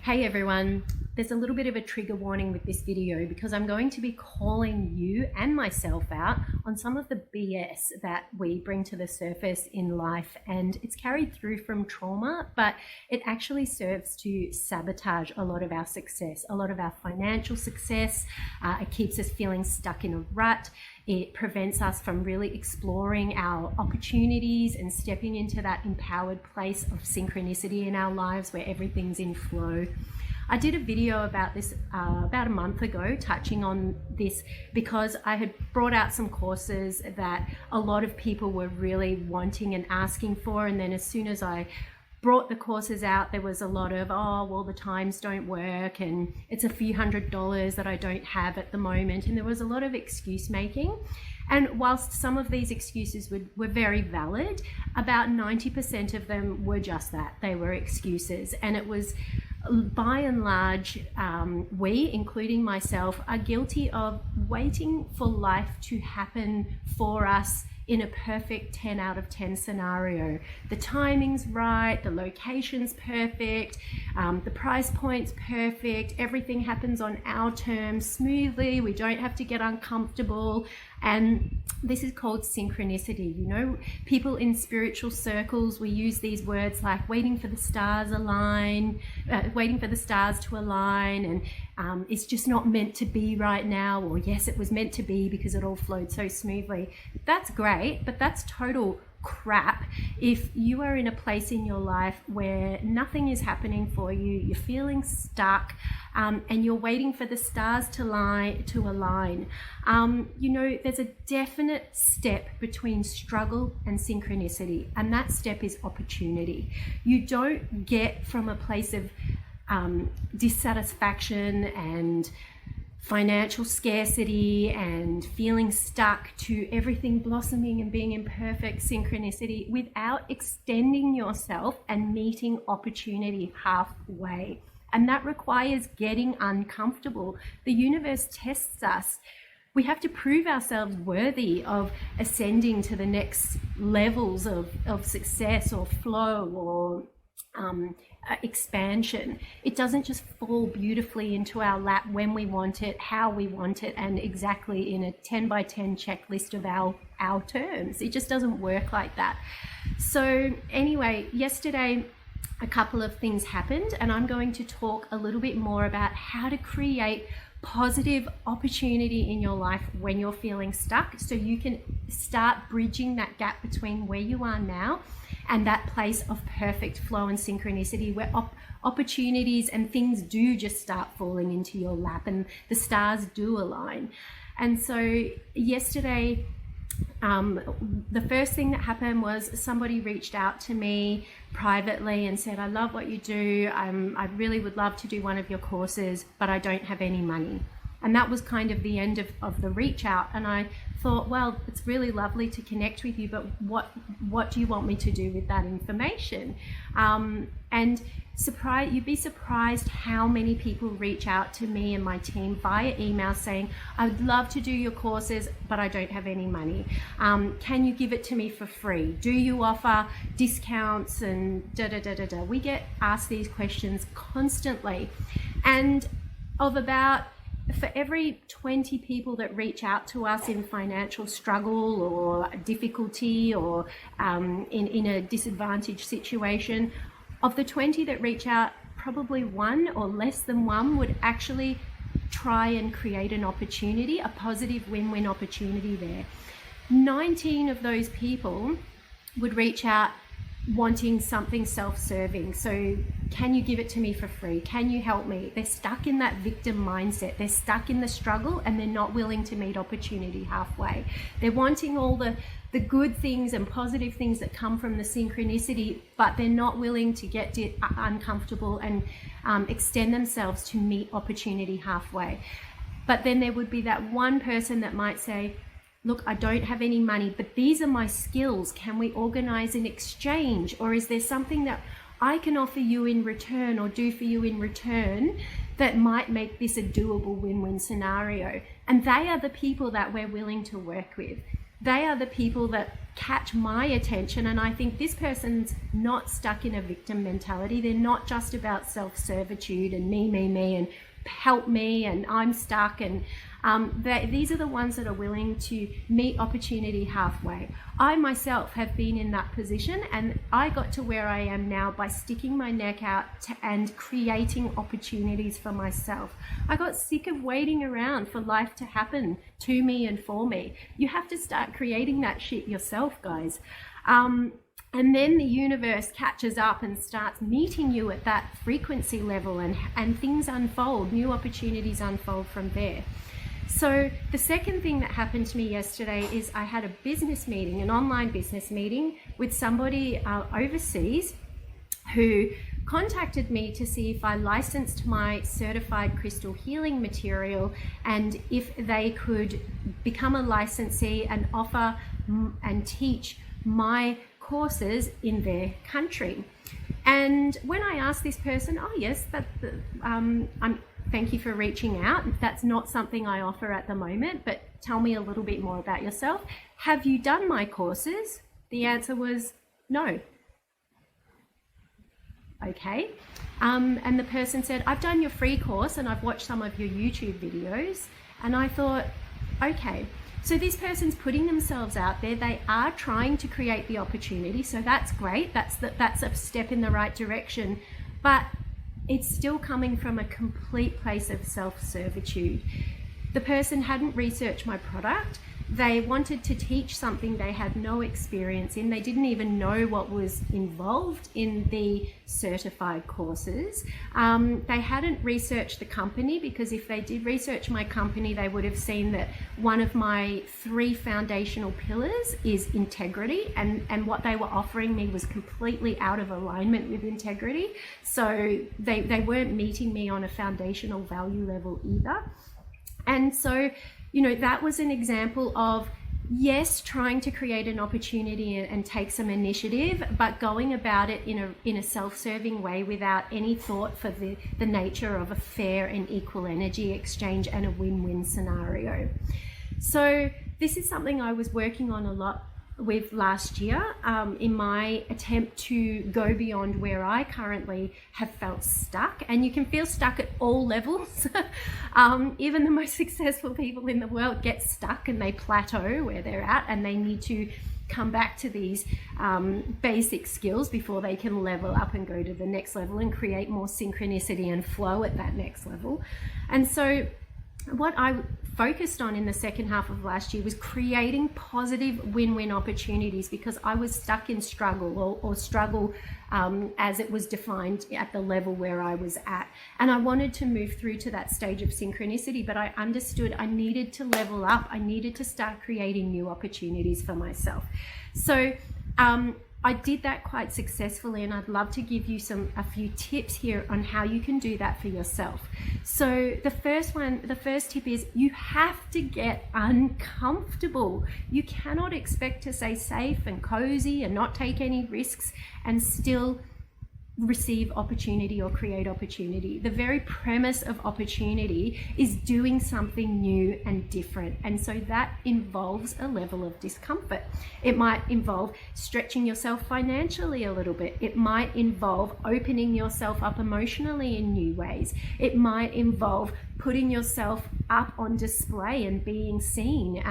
Hey everyone, there's a little bit of a trigger warning with this video because I'm going to be calling you and myself out on some of the BS that we bring to the surface in life, and it's carried through from trauma, but it actually serves to sabotage a lot of our success, a lot of our financial success. It keeps us feeling stuck in a rut. It prevents us from really exploring our opportunities and stepping into that empowered place of synchronicity in our lives where everything's in flow. I did a video about this about a month ago, touching on this because I had brought out some courses that a lot of people were really wanting and asking for, and then as soon as I brought the courses out, there was a lot of, oh, well, the times don't work and it's a few $100s that I don't have at the moment. And there was a lot of excuse making. And whilst some of these excuses were very valid, about 90% of them were just that. They were excuses. And it was, by and large, we, including myself, are guilty of waiting for life to happen for us in a perfect 10 out of 10 scenario. The timing's right, the location's perfect, the price point's perfect, everything happens on our terms smoothly, we don't have to get uncomfortable. And this is called synchronicity. You know, people in spiritual circles, we use these words like waiting for the stars waiting for the stars to align, and it's just not meant to be right now, or yes, it was meant to be because it all flowed so smoothly. That's great, but that's total crap if you are in a place in your life where nothing is happening for you, you're feeling stuck, and you're waiting for the stars to align. You know, there's a definite step between struggle and synchronicity, and that step is opportunity. You don't get from a place of dissatisfaction and financial scarcity and feeling stuck to everything blossoming and being in perfect synchronicity without extending yourself and meeting opportunity halfway. And that requires getting uncomfortable. The universe tests us. We have to prove ourselves worthy of ascending to the next levels of success or flow or expansion. It doesn't just fall beautifully into our lap when we want it, how we want it, and exactly in a 10 by 10 checklist of our terms. It just doesn't work like that. So anyway, yesterday a couple of things happened, and I'm going to talk a little bit more about how to create positive opportunity in your life when you're feeling stuck, so you can start bridging that gap between where you are now and that place of perfect flow and synchronicity where opportunities and things do just start falling into your lap and the stars do align. And so yesterday, the first thing that happened was somebody reached out to me privately and said, I love what you do. I really would love to do one of your courses, but I don't have any money. And that was kind of the end of the reach out. And I thought, well, it's really lovely to connect with you, but what do you want me to do with that information? And you'd be surprised how many people reach out to me and my team via email saying, I would love to do your courses, but I don't have any money. Can you give it to me for free? Do you offer discounts and da-da-da-da-da? We get asked these questions constantly. And for every 20 people that reach out to us in financial struggle or difficulty or in a disadvantaged situation, of the 20 that reach out, probably one or less than one would actually try and create an opportunity, a positive win-win opportunity there. 19 of those people would reach out wanting something self-serving. So can you give it to me for free? Can you help me? They're stuck in that victim mindset. They're stuck in the struggle and they're not willing to meet opportunity halfway. They're wanting all the good things and positive things that come from the synchronicity, but they're not willing to get uncomfortable and extend themselves to meet opportunity halfway. But then there would be that one person that might say, look, I don't have any money, but these are my skills. Can we organize an exchange? Or is there something that I can offer you in return or do for you in return that might make this a doable win-win scenario? And they are the people that we're willing to work with. they are the people that catch my attention, and I think this person's not stuck in a victim mentality. They're not just about self-servitude and me, and help me, and I'm stuck. And these are the ones that are willing to meet opportunity halfway. I myself have been in that position, and I got to where I am now by sticking my neck out and creating opportunities for myself. I got sick of waiting around for life to happen to me and for me. You have to start creating that shit yourself, guys. And then the universe catches up and starts meeting you at that frequency level, and things unfold, new opportunities unfold from there. So the second thing that happened to me yesterday is I had a business meeting, an online business meeting with somebody overseas who contacted me to see if I licensed my certified crystal healing material and if they could become a licensee and offer and teach my courses in their country. And when I asked this person, oh yes, thank you for reaching out. That's not something I offer at the moment, but tell me a little bit more about yourself. Have you done my courses? The answer was no. Okay. And the person said, I've done your free course and I've watched some of your YouTube videos. And I thought, okay. So this person's putting themselves out there. They are trying to create the opportunity. So that's great. That's a step in the right direction. But it's still coming from a complete place of self-servitude. The person hadn't researched my product. They wanted to teach something they had no experience in. They didn't even know what was involved in the certified courses. They hadn't researched the company, because if they did research my company, they would have seen that one of my 3 foundational pillars is integrity, and what they were offering me was completely out of alignment with integrity. So they weren't meeting me on a foundational value level either. And so, you know, that was an example of, yes, trying to create an opportunity and take some initiative, but going about it in a self-serving way without any thought for the nature of a fair and equal energy exchange and a win-win scenario. So this is something I was working on a lot with last year in my attempt to go beyond where I currently have felt stuck. And you can feel stuck at all levels. Even the most successful people in the world get stuck and they plateau where they're at, and they need to come back to these basic skills before they can level up and go to the next level and create more synchronicity and flow at that next level. And so what I focused on in the second half of last year was creating positive win-win opportunities, because I was stuck in struggle or struggle as it was defined at the level where I was at. And I wanted to move through to that stage of synchronicity, but I understood I needed to level up. I needed to start creating new opportunities for myself. So I did that quite successfully, and I'd love to give you a few tips here on how you can do that for yourself. So the first tip is you have to get uncomfortable. You cannot expect to stay safe and cozy and not take any risks and still receive opportunity or create opportunity. The very premise of opportunity is doing something new and different. And so that involves a level of discomfort. It might involve stretching yourself financially a little bit. It might involve opening yourself up emotionally in new ways. It might involve putting yourself up on display and being seen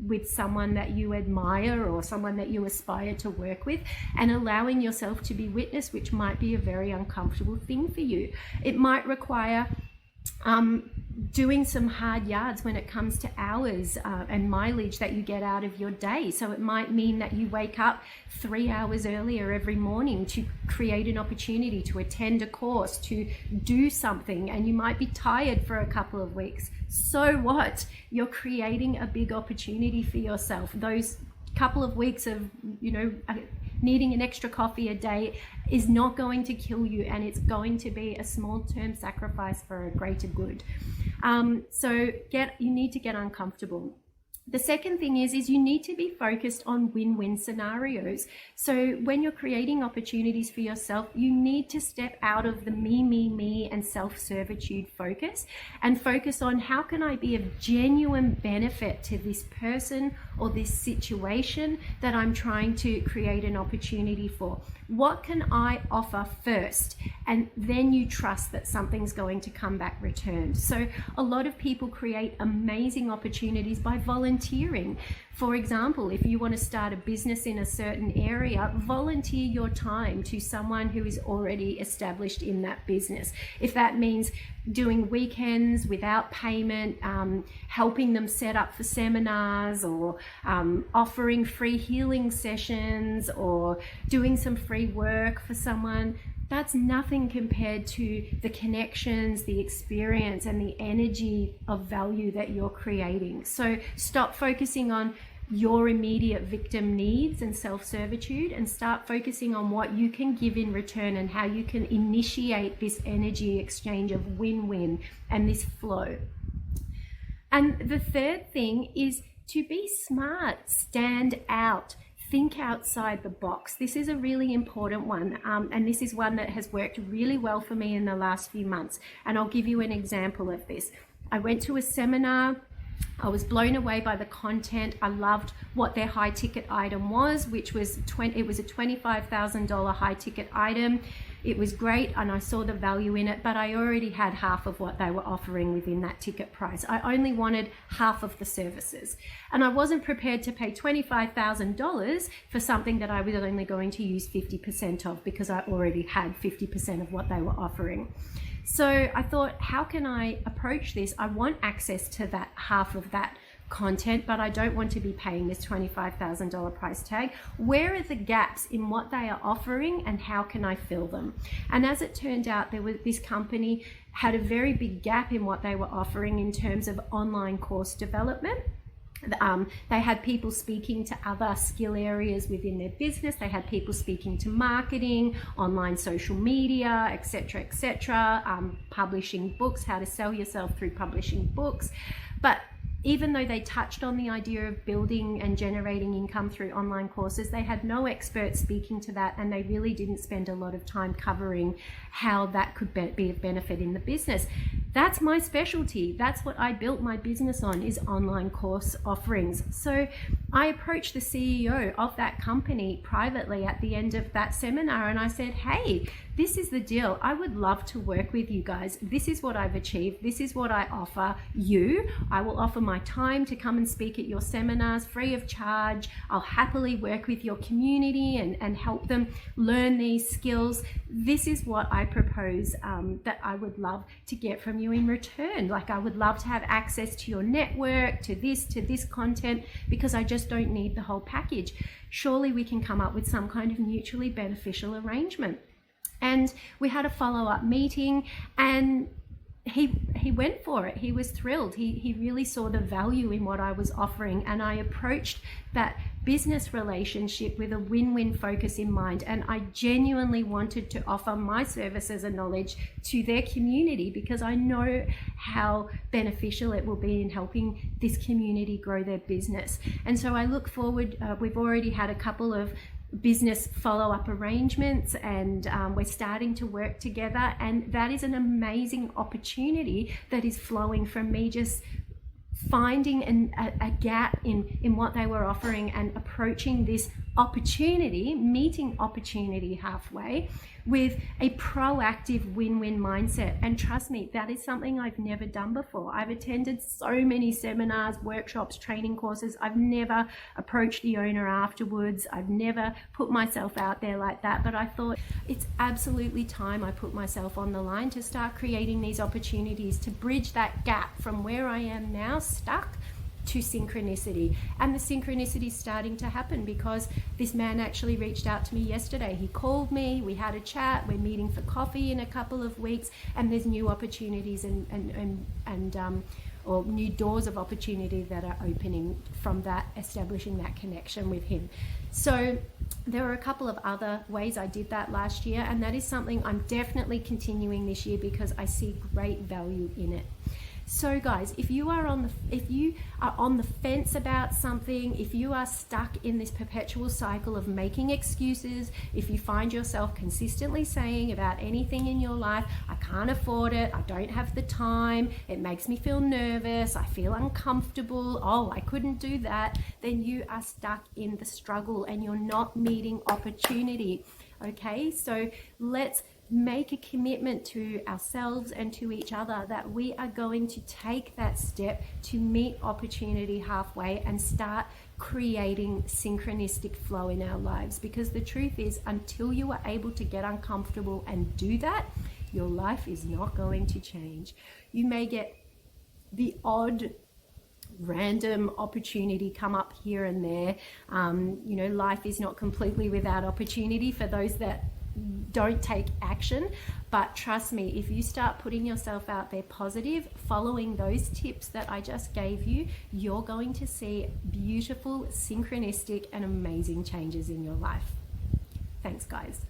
with someone that you admire or someone that you aspire to work with, and allowing yourself to be witnessed, which might be a very uncomfortable thing for you. It might require doing some hard yards when it comes to hours and mileage that you get out of your day. So it might mean that you wake up 3 hours earlier every morning to create an opportunity to attend a course, to do something, and you might be tired for a couple of weeks. So what? You're creating a big opportunity for yourself. Those couple of weeks of, needing an extra coffee a day is not going to kill you, and it's going to be a small-term sacrifice for a greater good. So you need to get uncomfortable. The second thing is you need to be focused on win-win scenarios. So when you're creating opportunities for yourself, you need to step out of the me, and self-servitude focus and focus on how can I be of genuine benefit to this person or this situation that I'm trying to create an opportunity for. What can I offer first? And then you trust that something's going to come back returned. So a lot of people create amazing opportunities by volunteering. For example, if you want to start a business in a certain area, volunteer your time to someone who is already established in that business. If that means doing weekends without payment, helping them set up for seminars, or offering free healing sessions, or doing some free work for someone, that's nothing compared to the connections, the experience, and the energy of value that you're creating. So stop focusing on your immediate victim needs and self-servitude and start focusing on what you can give in return and how you can initiate this energy exchange of win-win and this flow. And the third thing is to be smart, stand out, think outside the box. This is a really important one, and this is one that has worked really well for me in the last few months. And I'll give you an example of this. I went to a seminar. I was blown away by the content. I loved what their high ticket item was, which was it was a $25,000 high ticket item. It was great, and I saw the value in it, but I already had half of what they were offering within that ticket price. I only wanted half of the services, and I wasn't prepared to pay $25,000 for something that I was only going to use 50% of, because I already had 50% of what they were offering. So I thought, how can I approach this? I want access to that half of that content, but I don't want to be paying this $25,000 price tag. Where are the gaps in what they are offering, and how can I fill them? And as it turned out, this company had a very big gap in what they were offering in terms of online course development. They had people speaking to other skill areas within their business. They had people speaking to marketing, online social media, etc., publishing books, how to sell yourself through publishing books. But even though they touched on the idea of building and generating income through online courses, they had no experts speaking to that, and they really didn't spend a lot of time covering how that could be of benefit in the business. That's my specialty. That's what I built my business on, is online course offerings. So I approached the CEO of that company privately at the end of that seminar, and I said, hey, this is the deal. I would love to work with you guys. This is what I've achieved. This is what I offer you. I will offer my time to come and speak at your seminars free of charge. I'll happily work with your community and help them learn these skills. This is what I propose that I would love to get from you in return. Like, I would love to have access to your network, to this content, because I just don't need the whole package. Surely we can come up with some kind of mutually beneficial arrangement. And we had a follow-up meeting, and he went for it. He was thrilled. He really saw the value in what I was offering, and I approached that business relationship with a win-win focus in mind. And I genuinely wanted to offer my services and knowledge to their community, because I know how beneficial it will be in helping this community grow their business. And so I look forward. We've already had a couple of business follow-up arrangements, and we're starting to work together, and that is an amazing opportunity that is flowing from me just finding a gap in what they were offering and approaching this opportunity, meeting opportunity halfway with a proactive win-win mindset. And trust me, that is something I've never done before. I've attended so many seminars, workshops, training courses. I've never approached the owner afterwards. I've never put myself out there like that. But I thought it's absolutely time I put myself on the line to start creating these opportunities to bridge that gap from where I am now, stuck, to synchronicity. And the synchronicity is starting to happen, because this man actually reached out to me yesterday. He called me, we had a chat, we're meeting for coffee in a couple of weeks, and there's new opportunities or new doors of opportunity that are opening from that, establishing that connection with him. So there were a couple of other ways I did that last year, and that is something I'm definitely continuing this year because I see great value in it. So guys, if you are on the fence about something, if you are stuck in this perpetual cycle of making excuses, if you find yourself consistently saying about anything in your life, I can't afford it, I don't have the time, it makes me feel nervous, I feel uncomfortable, oh, I couldn't do that, then you are stuck in the struggle and you're not meeting opportunity. Okay, so let's make a commitment to ourselves and to each other that we are going to take that step to meet opportunity halfway and start creating synchronistic flow in our lives. Because the truth is, until you are able to get uncomfortable and do that, your life is not going to change. You may get the odd random opportunity come up here and there. You know, life is not completely without opportunity for those that don't take action, but trust me, if you start putting yourself out there positive, following those tips that I just gave you, you're going to see beautiful, synchronistic and amazing changes in your life. Thanks guys.